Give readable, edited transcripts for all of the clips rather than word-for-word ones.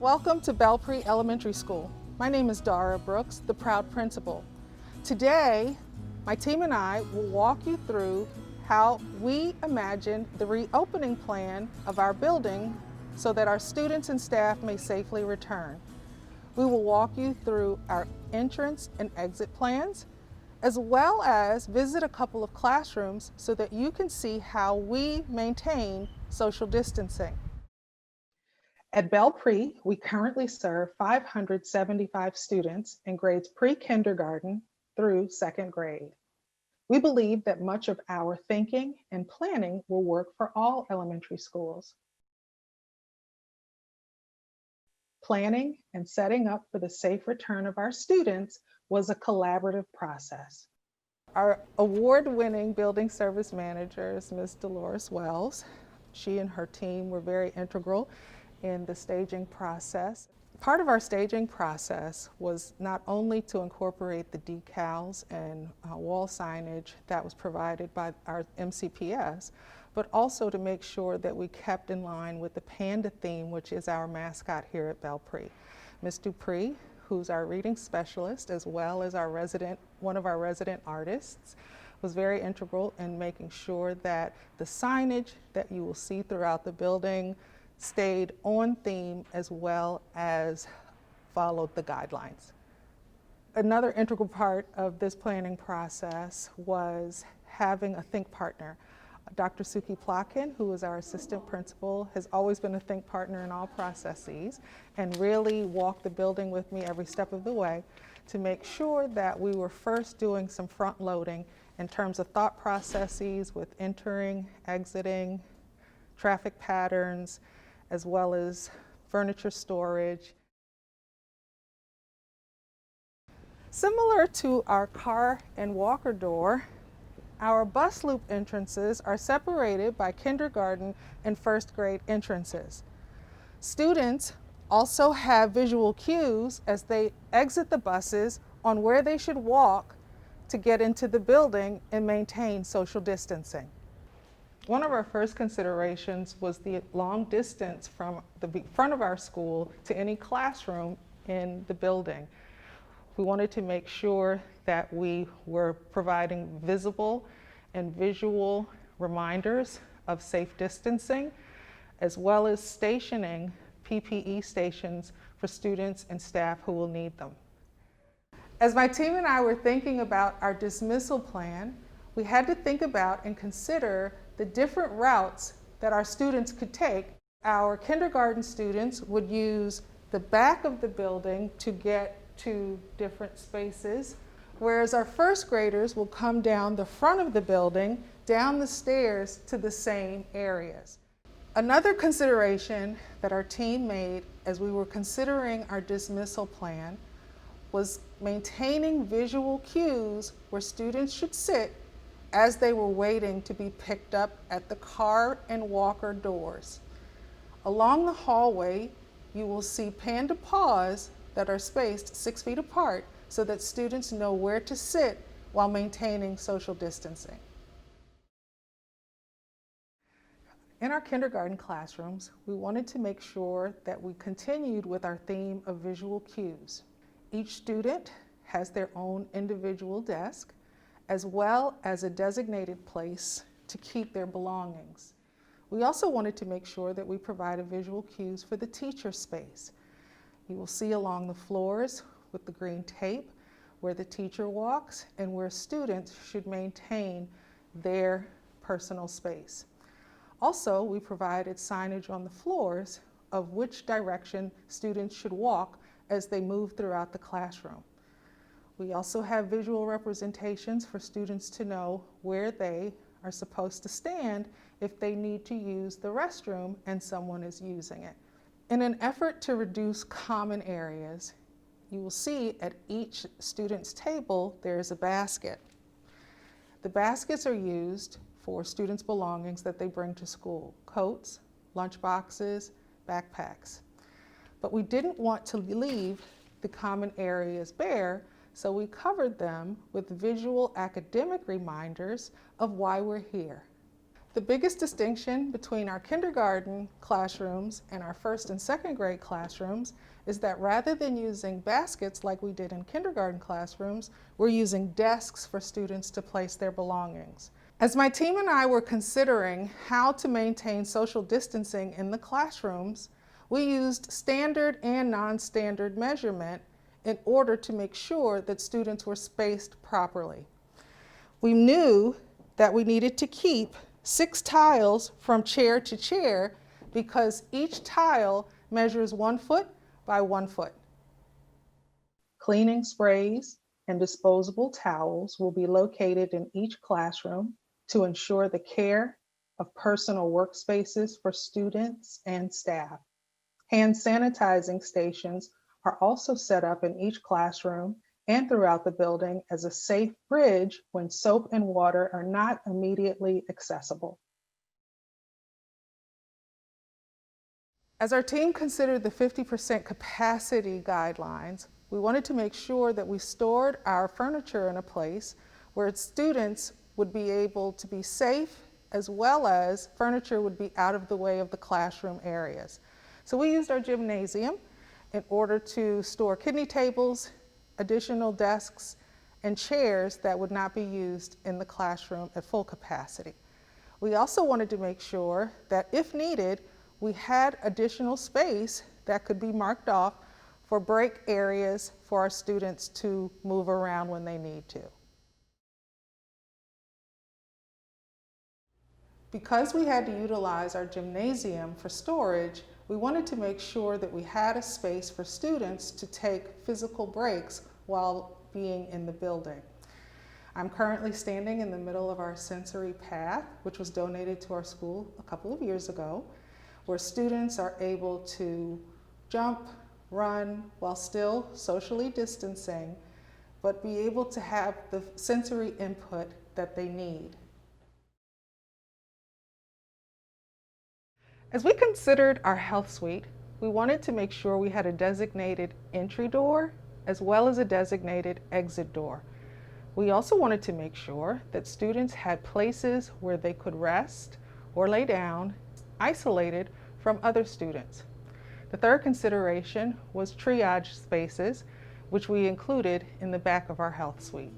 Welcome to BelPre Elementary School. My name is Dara Brooks, the proud principal. Today, my team and I will walk you through how we imagine the reopening plan of our building so that our students and staff may safely return. We will walk you through our entrance and exit plans, as well as visit a couple of classrooms so that you can see how we maintain social distancing. At BelPre, we currently serve 575 students in grades pre-kindergarten through second grade. We believe that much of our thinking and planning will work for all elementary schools. Planning and setting up for the safe return of our students was a collaborative process. Our award-winning building service manager is Ms. Dolores Wells. She and her team were very integral in the staging process. Part of our staging process was not only to incorporate the decals and wall signage that was provided by our MCPS, but also to make sure that we kept in line with the panda theme, which is our mascot here at BelPre. Ms. Dupree, who's our reading specialist, as well as one of our resident artists, was very integral in making sure that the signage that you will see throughout the building stayed on theme as well as followed the guidelines. Another integral part of this planning process was having a think partner. Dr. Suki Plotkin, who is our assistant principal, has always been a think partner in all processes and really walked the building with me every step of the way to make sure that we were first doing some front loading in terms of thought processes with entering, exiting, traffic patterns, as well as furniture storage. Similar to our car and walker door, our bus loop entrances are separated by kindergarten and first grade entrances. Students also have visual cues as they exit the buses on where they should walk to get into the building and maintain social distancing. One of our first considerations was the long distance from the front of our school to any classroom in the building. We wanted to make sure that we were providing visible and visual reminders of safe distancing, as well as stationing PPE stations for students and staff who will need them. As my team and I were thinking about our dismissal plan, we had to think about and consider the different routes that our students could take. Our kindergarten students would use the back of the building to get to different spaces, whereas our first graders will come down the front of the building, down the stairs to the same areas. Another consideration that our team made as we were considering our dismissal plan was maintaining visual cues where students should sit as they were waiting to be picked up at the car and walker doors. Along the hallway, you will see panda paws that are spaced 6 feet apart so that students know where to sit while maintaining social distancing. In our kindergarten classrooms, we wanted to make sure that we continued with our theme of visual cues. Each student has their own individual desk, as well as a designated place to keep their belongings. We also wanted to make sure that we provided visual cues for the teacher space. You will see along the floors with the green tape where the teacher walks and where students should maintain their personal space. Also, we provided signage on the floors of which direction students should walk as they move throughout the classroom. We also have visual representations for students to know where they are supposed to stand if they need to use the restroom and someone is using it. In an effort to reduce common areas, you will see at each student's table there is a basket. The baskets are used for students' belongings that they bring to school: coats, lunch boxes, backpacks. But we didn't want to leave the common areas bare, so we covered them with visual academic reminders of why we're here. The biggest distinction between our kindergarten classrooms and our first and second grade classrooms is that rather than using baskets like we did in kindergarten classrooms, we're using desks for students to place their belongings. As my team and I were considering how to maintain social distancing in the classrooms, we used standard and non-standard measurement in order to make sure that students were spaced properly. We knew that we needed to keep 6 tiles from chair to chair because each tile measures 1 foot by 1 foot. Cleaning sprays and disposable towels will be located in each classroom to ensure the care of personal workspaces for students and staff. Hand sanitizing stations are also set up in each classroom and throughout the building as a safe bridge when soap and water are not immediately accessible. As our team considered the 50% capacity guidelines, we wanted to make sure that we stored our furniture in a place where students would be able to be safe, as well as furniture would be out of the way of the classroom areas. So we used our gymnasium in order to store kidney tables, additional desks, and chairs that would not be used in the classroom at full capacity. We also wanted to make sure that if needed, we had additional space that could be marked off for break areas for our students to move around when they need to. Because we had to utilize our gymnasium for storage, we wanted to make sure that we had a space for students to take physical breaks while being in the building. I'm currently standing in the middle of our sensory path, which was donated to our school a couple of years ago, where students are able to jump, run, while still socially distancing, but be able to have the sensory input that they need. As we considered our health suite, we wanted to make sure we had a designated entry door as well as a designated exit door. We also wanted to make sure that students had places where they could rest or lay down, isolated from other students. The third consideration was triage spaces, which we included in the back of our health suite.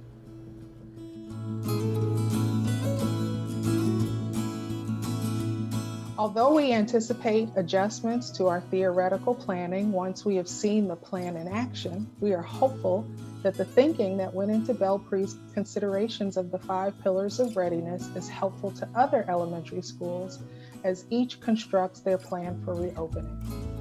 Although we anticipate adjustments to our theoretical planning once we have seen the plan in action, we are hopeful that the thinking that went into BelPre's considerations of the 5 pillars of readiness is helpful to other elementary schools as each constructs their plan for reopening.